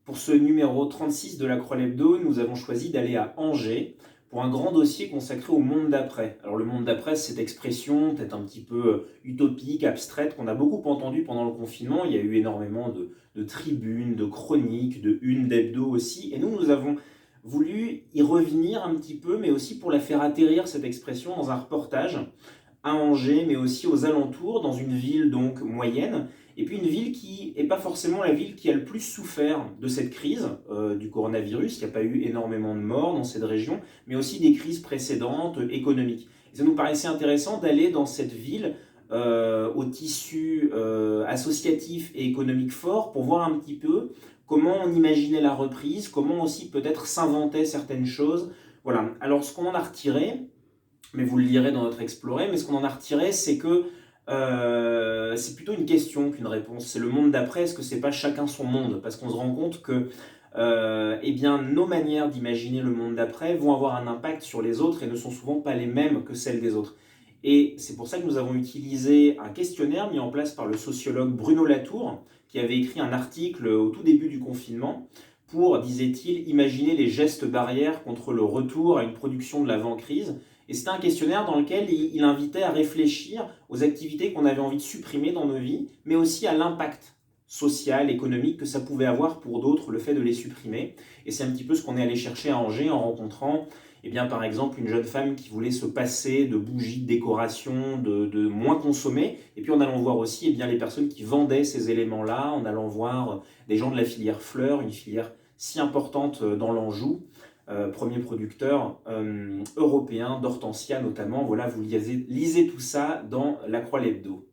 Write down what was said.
Pour ce numéro 36 de la Croix Lebdo, nous avons choisi d'aller à Angers pour un grand dossier consacré au monde d'après. Alors le monde d'après, c'est cette expression peut-être un petit peu utopique, abstraite, qu'on a beaucoup entendue pendant le confinement. Il y a eu énormément de tribunes, de chroniques, de unes d'hebdo aussi. Et nous avons voulu y revenir un petit peu, mais aussi pour la faire atterrir, cette expression, dans un reportage à Angers, mais aussi aux alentours, dans une ville donc moyenne, et puis une ville qui n'est pas forcément la ville qui a le plus souffert de cette crise du coronavirus. Il n'y a pas eu énormément de morts dans cette région, mais aussi des crises précédentes économiques. Et ça nous paraissait intéressant d'aller dans cette ville au tissu associatif et économique fort pour voir un petit peu comment on imaginait la reprise, comment aussi peut-être s'inventaient certaines choses. Voilà. Alors ce qu'on en a retiré, mais vous le lirez dans notre exploré, mais ce qu'on en a retiré, c'est que c'est plutôt une question qu'une réponse. C'est le monde d'après, est-ce que c'est pas chacun son monde? Parce qu'on se rend compte que eh bien, nos manières d'imaginer le monde d'après vont avoir un impact sur les autres et ne sont souvent pas les mêmes que celles des autres. Et c'est pour ça que nous avons utilisé un questionnaire mis en place par le sociologue Bruno Latour, qui avait écrit un article au tout début du confinement pour, disait-il, imaginer les gestes barrières contre le retour à une production de l'avant-crise. Et c'était un questionnaire dans lequel il invitait à réfléchir aux activités qu'on avait envie de supprimer dans nos vies, mais aussi à l'impact social, économique que ça pouvait avoir pour d'autres, le fait de les supprimer. Et c'est un petit peu ce qu'on est allé chercher à Angers en rencontrant, eh bien, par exemple, une jeune femme qui voulait se passer de bougies de décoration, de moins consommer. Et puis en allant voir aussi eh bien, les personnes qui vendaient ces éléments-là, en allant voir des gens de la filière fleurs, une filière si importante dans l'Anjou, premier producteur européen d'hortensia notamment. Voilà, vous lisez tout ça dans La Croix Lebdo.